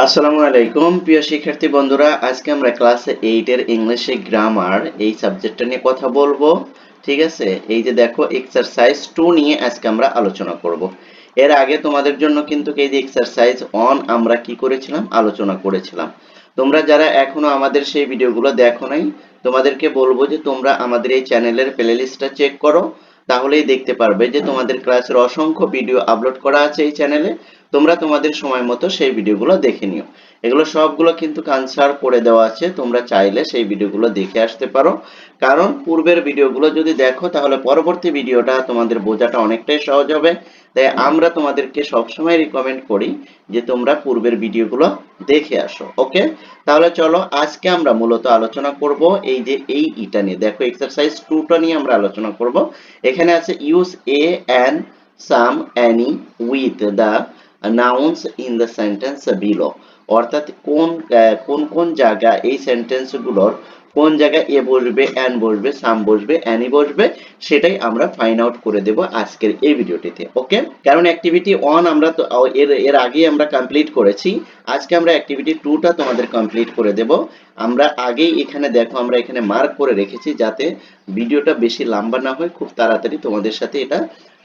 আসসালামু আলাইকুম প্রিয় শিক্ষার্থী বন্ধুরা, আজকে আমরা ক্লাস 8 এর ইংলিশে গ্রামার এই সাবজেক্টটা নিয়ে কথা বলবো। ঠিক আছে, এই যে দেখো এক্সারসাইজ 2 নিয়ে আজকে আমরা আলোচনা করব। এর আগে তোমাদের জন্য কিন্তু এই যে এক্সারসাইজ 1 আমরা কি করেছিলাম, আলোচনা করেছিলাম। তোমরা যারা এখনো আমাদের সেই ভিডিওগুলো দেখো নাই, তোমাদেরকে বলবো যে তোমরা আমাদের এই চ্যানেলের প্লেলিস্টটা চেক করো, তাহলেই দেখতে পারবে যে তোমাদের ক্লাসের অসংখ্য ভিডিও আপলোড করা আছে এই চ্যানেলে। তোমরা তোমাদের সময় মতো সেই ভিডিওগুলো দেখে নিও। এগুলো সবগুলো কিন্তু আনসার করে দেওয়া আছে, তোমরা চাইলে সেই ভিডিওগুলো দেখে আসতে পারো। কারণ পূর্বের ভিডিওগুলো যদি দেখো তাহলে পরবর্তী ভিডিওটা তোমাদের বোঝাটা অনেকটাই সহজ হবে। তাই আমরা তোমাদেরকে সবসময় রিকমেন্ড করি যে তোমরা পূর্বের ভিডিওগুলো দেখে আসো। ওকে, তাহলে চলো আজকে আমরা মূলত আলোচনা করব এই যে ইটা নিয়ে। দেখো এক্সারসাইজ 2টা নিয়ে আমরা আলোচনা করব। এখানে আছে use a an some any with the nouns in the sentence below, অর্থাৎ কোন কোন জায়গা এই সেন্টেন্সগুলোর কোন জায়গায় এ বসবে, অ্যান বসবে, সাম বসবে, অ্যানি বসবে, সেটাই আমরা ফাইন্ড আউট করে দেব আজকের এই ভিডিওটিতে। ওকে, কারণ অ্যাক্টিভিটি 1 আমরা তো এর আগে আমরা কমপ্লিট করেছি। আজকে আমরা অ্যাক্টিভিটি 2টা তোমাদের কমপ্লিট করে দেব। আমরা আগেই এখানে দেখো আমরা এখানে মার্ক করে রেখেছি যাতে ভিডিওটা বেশি লম্বা না হয়, খুব তাড়াতাড়ি তোমাদের সাথে এটা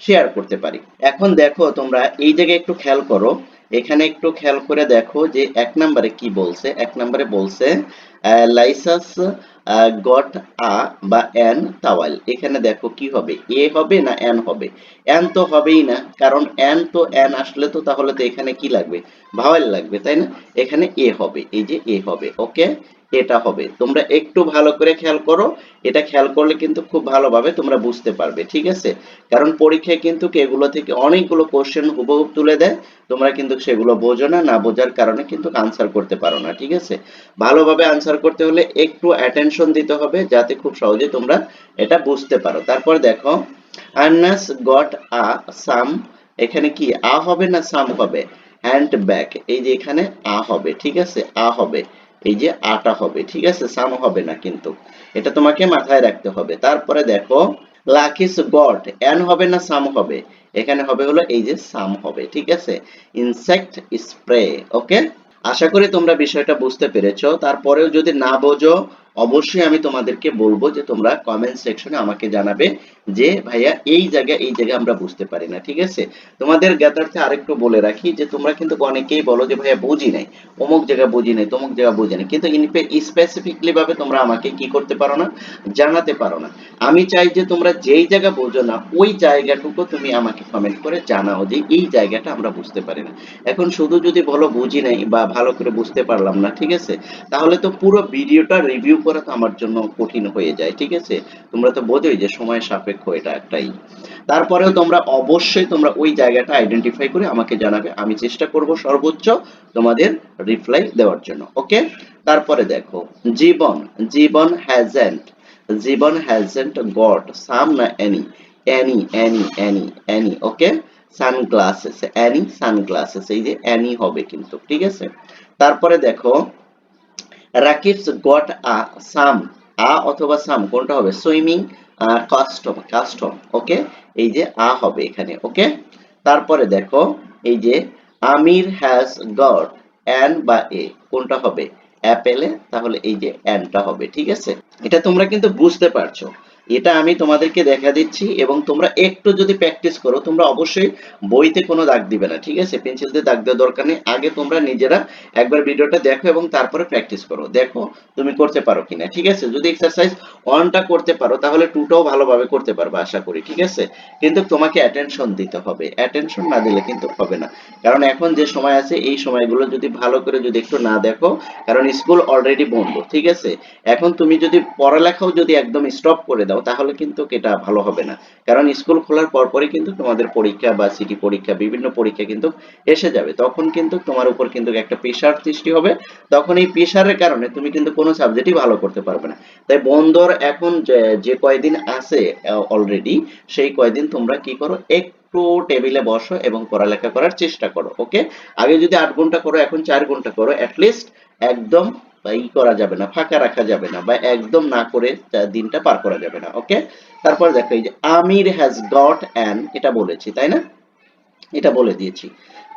শেয়ার করতে পারি। এখন দেখো তোমরা এই জায়গায় একটু খেয়াল করো, এখানে একটু খেয়াল করে দেখো যে 1 নম্বরে কি বলছে। 1 নম্বরে বলছে লাইসাস গট আ বা অ্যান টাওয়াল। এখানে দেখো কি হবে, এ হবে না অ্যান হবে? অ্যান তো হবেই না, কারণ অ্যান আসলে তো তাহলে তো এখানে কি লাগবে, ভাওয়েল লাগবে, তাই না? এখানে এ হবে, এই যে এ হবে। ওকে, এটা হবে। তোমরা একটু ভালো করে খেয়াল করো, এটা খেয়াল করলে কিন্তু খুব ভালোভাবে তোমরা বুঝতে পারবে। ঠিক আছে, কারণ পরীক্ষায় কিন্তু এগুলো থেকে অনেকগুলো কোশ্চেন হুবহু তুলে দেয়, তোমরা কিন্তু সেগুলো বোঝো না, না বোঝার কারণে কিন্তু আনসার করতে পারো না। ঠিক আছে, ভালোভাবে আনসার করতে হলে একটু অ্যাটেনশন দিতে হবে যাতে খুব সহজে তোমরা এটা বুঝতে পারো। তারপর দেখো আর্নাস গট আ সাম, এখানে কি আ হবে না সাম হবে? হ্যান্ড ব্যাগ, এই যে এখানে আ হবে। ঠিক আছে, আ হবে, এই যে আটা হবে। ঠিক আছে, সাম হবে না কিন্তু, এটা তোমাকে মাথায় রাখতে হবে। তারপরে দেখো লাকিস গট, এন হবে না সাম হবে? এখানে হবে হলো এই যে সাম হবে। ঠিক আছে, ইনসেক্ট স্প্রে। ওকে, আশা করি তোমরা বিষয়টা বুঝতে পেরেছো। তারপরেও যদি না বোঝো অবশ্যই আমি তোমাদেরকে বলবো যে তোমরা কমেন্ট সেকশনে আমাকে জানাবে যে ভাইয়া এই জায়গায় আমরা বুঝতে পারি না। ঠিক আছে, তোমাদের জ্ঞাতার্থে আরেকটু বলে রাখি যে তোমরা কিন্তু অনেকেই বলো যে ভাইয়া বুঝি নাই, অমুক জায়গা বুঝি নাই, তমুক জায়গা বুঝি নাই, কিন্তু স্পেসিফিকলি ভাবে তোমরা আমাকে কি করতে পারো না, জানাতে পারো না। আমি চাই যে তোমরা যেই জায়গা বোঝো না ওই জায়গাটুকু তুমি আমাকে কমেন্ট করে জানাও যে এই জায়গাটা আমরা বুঝতে পারি না। এখন শুধু যদি বলো বুঝি নাই বা ভালো করে বুঝতে পারলাম না, ঠিক আছে, তাহলে তো পুরো ভিডিওটা রিভিউ করা তো আমার জন্য কঠিন হয়ে যায়। ঠিক আছে, তোমরা তো বোঝোই যে সময় সাপেক্ষ এটা একটাই। তারপরেও তোমরা অবশ্যই তোমরা ওই জায়গাটা আইডেন্টিফাই করে আমাকে জানাবে, আমি চেষ্টা করব সর্বোচ্চ তোমাদের রিপ্লাই দেওয়ার জন্য। ওকে, তারপরে দেখো জীবন, জীবন হ্যাজেন্ট গট সাম না অ্যানি? অ্যানি। ওকে, সানগ্লাসেস, অ্যানি সানগ্লাসেস, এই যে অ্যানি হবে কিন্তু। ঠিক আছে, তারপরে দেখো রাকিবস গট আ সাম, আ অথবা সাম কোনটা হবে? Swimming custom. ওকে, এই যে আ হবে এখানে। ওকে, তারপরে দেখো এই যে আমির হ্যাজ গট অ্যান বা এ, কোনটা হবে? অ্যাপেলে, তাহলে এই যে অ্যানটা হবে। ঠিক আছে, এটা তোমরা কিন্তু বুঝতে পারছো, এটা আমি তোমাদেরকে দেখা দিচ্ছি এবং তোমরা একটু যদি প্র্যাকটিস করো, তোমরা অবশ্যই বইতে কোনো দাগ দিবে না। ঠিক আছে, পেন্সিল দিয়ে দাগ দেওয়ার দরকার নেই, আগে তোমরা নিজেরা একবার ভিডিওটা দেখো এবং তারপরে প্র্যাকটিস করো, দেখো তুমি করতে পারো কিনা। ঠিক আছে, যদি এক্সারসাইজ 1টা করতে পারো তাহলে 2টাও ভালোভাবে করতে পারবে আশা করি। ঠিক আছে, কিন্তু তোমাকে অ্যাটেনশন দিতে হবে, অ্যাটেনশন না দিলে কিন্তু হবে না। কারণ এখন যে সময় আছে এই সময়গুলো যদি ভালো করে যদি একটু না দেখো, কারণ স্কুল অলরেডি বন্ধ। ঠিক আছে, এখন তুমি যদি পড়ালেখাও যদি একদম স্টপ করে দাও তাহলে কিন্তু এটা ভালো হবে না। কারণ স্কুল খোলার পরপরই কিন্তু তোমাদের পরীক্ষা বা সিটি পরীক্ষা, বিভিন্ন পরীক্ষা কিন্তু এসে যাবে, তখন কিন্তু তোমার উপর কিন্তু একটা প্রেশার সৃষ্টি হবে। তখন এই প্রেশারের কারণে তুমি কিন্তু কোনো সাবজেক্টই ভালো করতে পারবে না। তাই বন্ধর এখন যে কয়দিন আছে অলরেডি, সেই কয়দিন তোমরা কি করো, একটু টেবিলে বসো এবং পড়ালেখা করার চেষ্টা করো। ওকে, আগে যদি 8 ঘন্টা করো এখন 4 ঘন্টা করো অ্যাটলিস্ট। একদম করা যাবে না, ফাঁকা রাখা যাবে না, বা একদম না করে দিনটা পার করা যাবে না। ওকে, তারপর দেখো এই যে আমির হ্যাজ গট অ্যান, এটা বলেছি তাই না? এটা বলে দিয়েছি।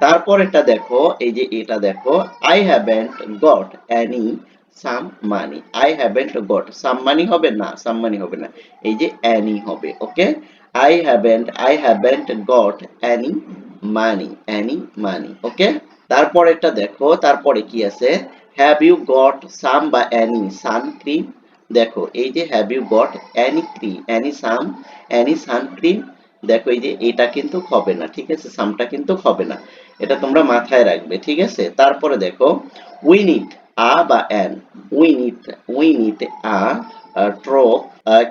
তারপর এটা দেখো, এই যে এটা দেখো, I haven't got any some money. I haven't got some money হবে না, সাম মানি হবে না, এই যে এনি হবে। Okay, I haven't got any money, any money. Okay, তারপর এটা দেখো, তারপরে কি আছে, হ্যাভ ইউ গট সাম বা এনি সানক্রিম। দেখো এই যে have you got any cream, any some, any suncream. দেখো এই যে এটা কিন্তু হবে না, ঠিক আছে, সামটা কিন্তু হবে না, এটা তোমরা মাথায় রাখবে, ঠিক আছে। তারপরে দেখো উই নিড আ বা এন, উই নিড আ ট্রো,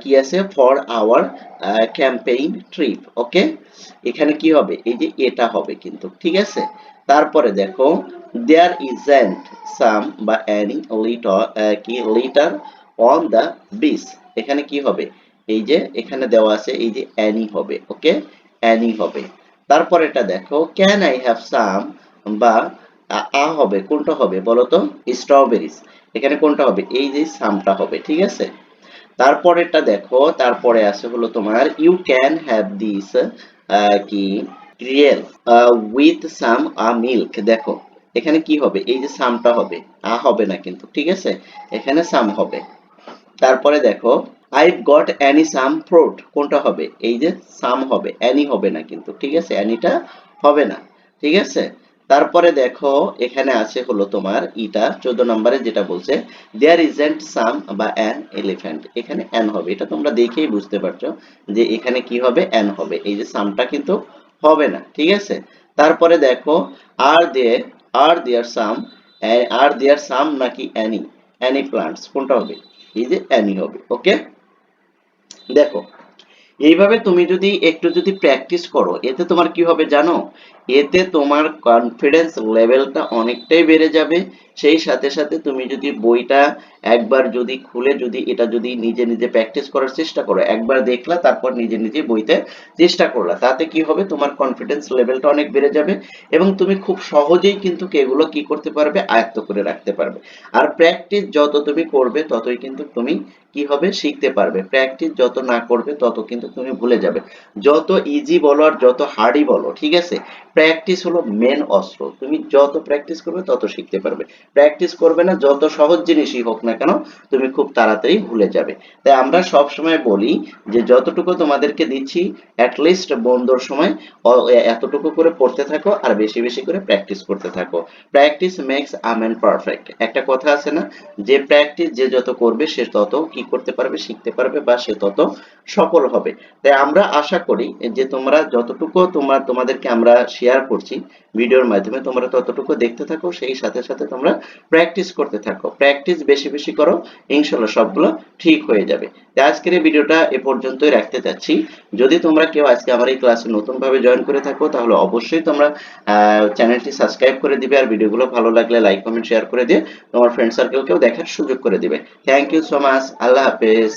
কি আছে, ফর আওয়ার ক্যাম্পেইন ট্রিপ। ওকে, এখানে কি হবে, এই যে এটা হবে কিন্তু, ঠিক আছে। তারপরে দেখো দেয়ার ইজেন্ট সাম বা এনি লিটার, কি লিটার অন দ্য বিচ। এখানে কি হবে, এই যে এখানে দেওয়া আছে, এই যে অ্যানি হবে। ওকে, অ্যানি হবে। তারপর এটা দেখো ক্যান আই হ্যাভ সাম বা হবে, কোনটা হবে বলো তো, স্ট্রবেরিজ। এখানে কোনটা হবে, এই যে সামটা হবে, ঠিক আছে। তারপরেরটা দেখো, তারপরে আছে হলো তোমার ইউ ক্যান হ্যাভ দিস, কি রিয়েল উইথ সাম মিল্ক। দেখো এখানে কি হবে, এই যে সামটা হবে, হবে না কিন্তু, ঠিক আছে, এখানে সাম হবে। তারপরে দেখো I got any some fruit, কোনটা হবে, এই যে সাম হবে, অ্যানি হবে না কিন্তু, ঠিক আছে, অ্যানিটা হবে না, ঠিক আছে। তারপরে দেখো এখানে আছে হলো তোমার ইটা 14 নম্বরে যেটা বলছে দেয়ার ইজেন্ট সাম বা অ্যান এলিফ্যান্ট। এখানে অ্যান হবে, এটা তোমরা দেখেই বুঝতে পারছো যে এখানে কি হবে, অ্যান হবে, এই যে সামটা কিন্তু হবে না, ঠিক আছে। তারপরে দেখো আর দে, আর দেয়ার সাম, আর দেয়ার সাম নাকি অ্যানি, অ্যানি প্লান্টস, কোনটা হবে, এই যে অ্যানি হবে। ওকে, দেখো এইভাবে তুমি যদি একটু যদি প্র্যাকটিস করো, এতে তোমার কি হবে জানো, এতে তোমার কনফিডেন্স লেভেলটা অনেকটাই বেড়ে যাবে। সেই সাথে সাথে তুমি যদি বইটা একবার যদি খুলে যদি এটা যদি নিজে নিজে প্র্যাকটিস করার চেষ্টা করো, একবার দেখলা তারপর নিজে নিজে বইতে চেষ্টা করলা, তাতে কি হবে, তোমার কনফিডেন্স লেভেলটা অনেক বেড়ে যাবে এবং তুমি খুব সহজেই কিন্তু এগুলো কি করতে পারবে, আয়ত্ত করে রাখতে পারবে। আর প্র্যাকটিস যত তুমি করবে ততই কিন্তু তুমি কি হবে, শিখতে পারবে। প্র্যাকটিস যত না করবে তত কিন্তু তুমি ভুলে যাবে। যত ইজি বলো আর যত হার্ডই বলো, ঠিক আছে, প্র্যাকটিস হলো মেন অস্ত্র। তুমি যত প্র্যাকটিস করবে তত শিখতে পারবে। প্র্যাকটিস করবে না, যত সহজ জিনিসই হোক না কেন তুমি খুব তাড়াতাড়ি ভুলে যাবে। তাই আমরা সব সময় বলি যে যতটুকু তোমাদেরকে দিচ্ছি অ্যাটলিস্ট বন্ধুর সময় এতটুকু করে পড়তে থাকো আর বেশি বেশি করে প্র্যাকটিস করতে থাকো। Practice makes a man perfect, একটা কথা আছে না, যে প্র্যাকটিস যে যত করবে সে তত কি করতে পারবে, শিখতে পারবে বা সে তত সফল হবে। তাই আমরা আশা করি যে তোমরা যতটুকু তোমাদেরকে আমরা শেয়ার করছি ভিডিওর মাধ্যমে তোমরা ততটুকু দেখতে থাকো, সেই সাথে সাথে তোমরা প্র্যাকটিস করতে থাকো। প্র্যাকটিস বেশি বেশি করো, ইনশাল্লাহ সবগুলো ঠিক হয়ে যাবে। তাই আজকের এই ভিডিওটা এ পর্যন্তই রাখতে চাচ্ছি। যদি তোমরা কেউ আজকে আমার এই ক্লাসে নতুন ভাবে জয়েন করে থাকো তাহলে অবশ্যই তোমরা চ্যানেলটি সাবস্ক্রাইব করে দিবে আর ভিডিওগুলো ভালো লাগলে লাইক কমেন্ট শেয়ার করে দিয়ে তোমার ফ্রেন্ড সার্কেলকেও দেখার সুযোগ করে দিবে। থ্যাংক ইউ সো মাচ, আল্লাহ হাফেজ।